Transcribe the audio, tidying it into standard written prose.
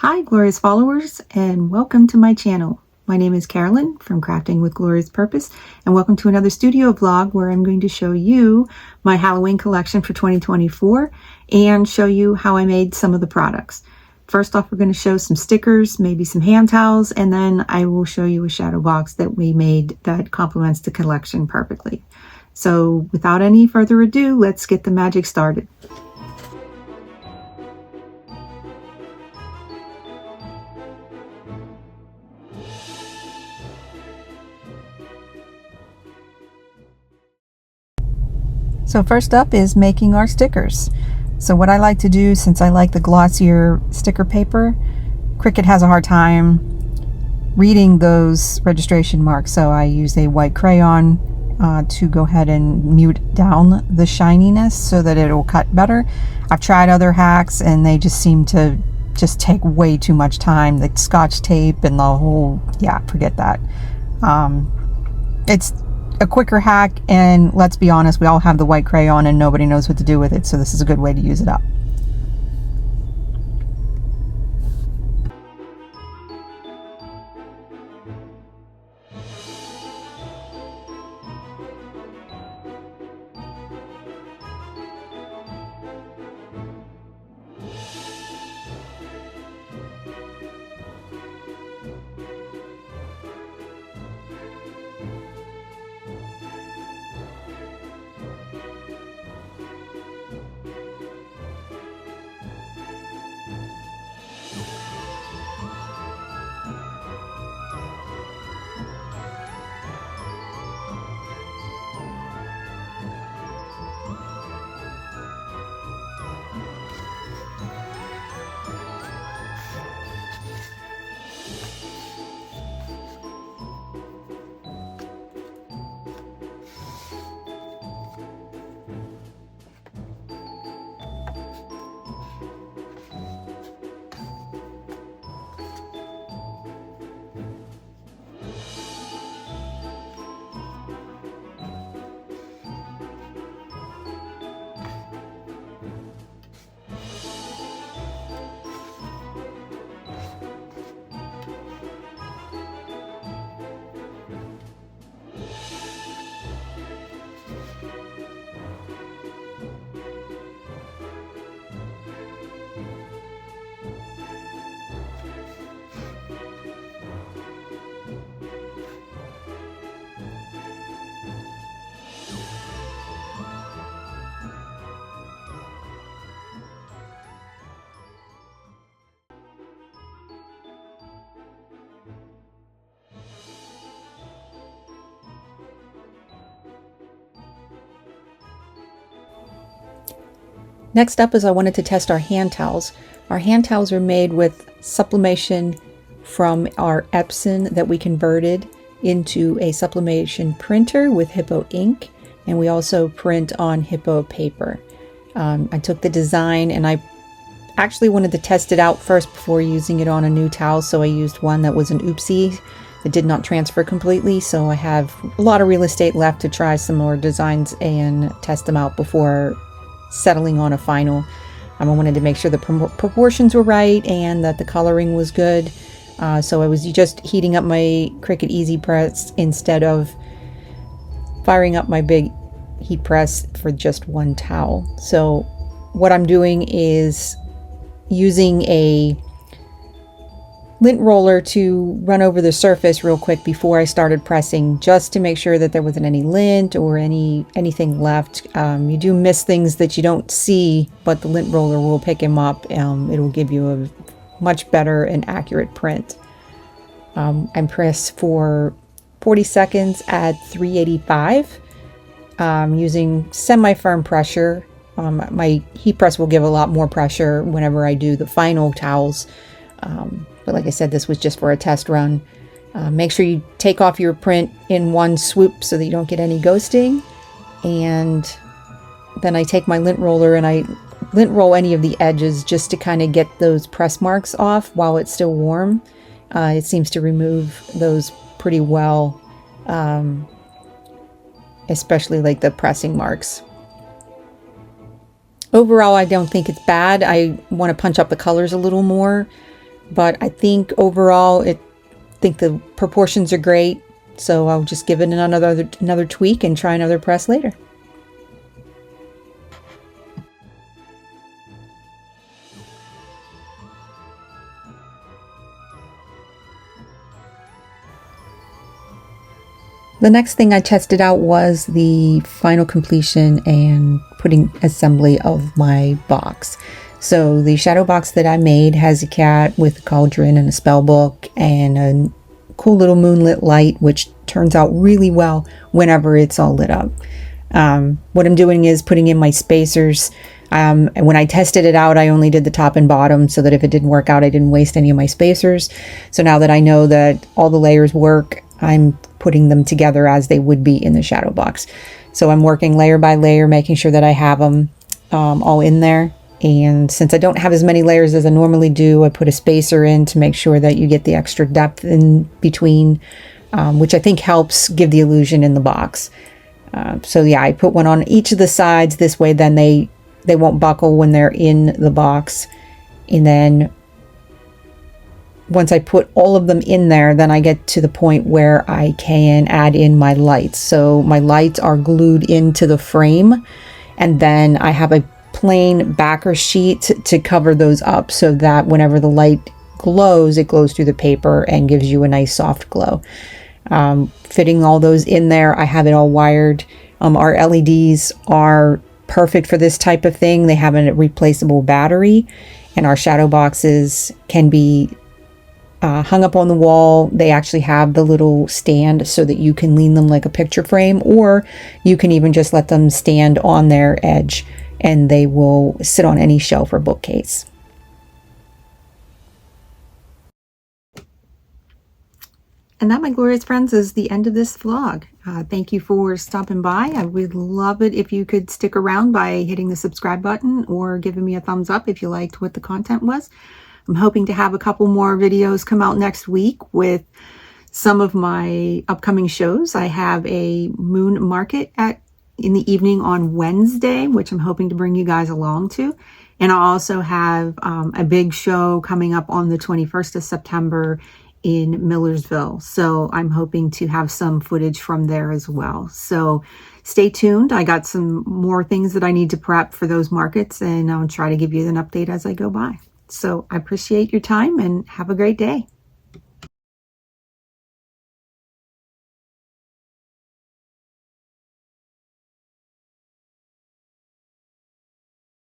Hi Glorious followers, and welcome to my channel. My name is Carolyn from Crafting with Glorious Purpose, and welcome to another studio vlog where I'm going to show you my Halloween collection for 2024 and show you how I made some of the products. First off, we're going to show some stickers, maybe some hand towels, and then I will show you a shadow box that we made that complements the collection perfectly. So without any further ado, let's get the magic started. So first up is making our stickers. So what I like to do, since I like the glossier sticker paper, Cricut has a hard time reading those registration marks. So I use a white crayon to go ahead and mute down the shininess so that it'll cut better. I've tried other hacks and they just seem to just take way too much time. The Scotch tape and the whole, yeah, forget that. It's a quicker hack, and let's be honest, we all have the white crayon and nobody knows what to do with it, so this is a good way to use it up. Next up is I wanted to test our hand towels. Our hand towels are made with sublimation from our Epson that we converted into a sublimation printer with Hippo ink, and we also print on Hippo paper. I took the design and I actually wanted to test it out first before using it on a new towel, so I used one that was an oopsie that did not transfer completely, so I have a lot of real estate left to try some more designs and test them out before settling on a final. I wanted to make sure the proportions were right and that the coloring was good. So I was just heating up my Cricut Easy Press instead of firing up my big heat press for just one towel. So what I'm doing is using a lint roller to run over the surface real quick before I started pressing, just to make sure that there wasn't any lint or anything left. You do miss things that you don't see, but the lint roller will pick them up. It'll give you a much better and accurate print. I press for 40 seconds at 385 using semi-firm pressure. My heat press will give a lot more pressure whenever I do the final towels. But like I said, this was just for a test run. Make sure you take off your print in one swoop so that you don't get any ghosting. And then I take my lint roller and I lint roll any of the edges just to kind of get those press marks off while it's still warm. It seems to remove those pretty well, especially like the pressing marks. Overall, I don't think it's bad. I want to punch up the colors a little more. but I think overall, think the proportions are great. So I'll just give it another tweak and try another press later. The next thing I tested out was the final completion and putting assembly of my box. So the shadow box that I made has a cat with a cauldron and a spell book and a cool little moonlit light, which turns out really well whenever it's all lit up. What I'm doing is putting in my spacers. And when I tested it out, I only did the top and bottom so that if it didn't work out, I didn't waste any of my spacers. So now that I know that all the layers work, I'm putting them together as they would be in the shadow box. So I'm working layer by layer, making sure that I have them all in there. And since I don't have as many layers as I normally do, I put a spacer in to make sure that you get the extra depth in between, which I think helps give the illusion in the box. So yeah, I put one on each of the sides. This way then they won't buckle when they're in the box. And then once I put all of them in there, then I get to the point where I can add in my lights. So my lights are glued into the frame, and then I have a plain backer sheet to cover those up so that whenever the light glows, it glows through the paper and gives you a nice soft glow. Fitting all those in there, I have it all wired. Our LEDs are perfect for this type of thing. They have a replaceable battery, and our shadow boxes can be hung up on the wall. They actually have the little stand so that you can lean them like a picture frame, or you can even just let them stand on their edge and they will sit on any shelf or bookcase. And that, my glorious friends, is the end of this vlog. Thank you for stopping by. I would love it if you could stick around by hitting the subscribe button or giving me a thumbs up if you liked what the content was. I'm hoping to have a couple more videos come out next week with some of my upcoming shows. I have a moon market in the evening on Wednesday, which I'm hoping to bring you guys along to. And I also have a big show coming up on the 21st of September in Millersville. So I'm hoping to have some footage from there as well. So stay tuned. I got some more things that I need to prep for those markets, and I'll try to give you an update as I go by. So I appreciate your time and have a great day.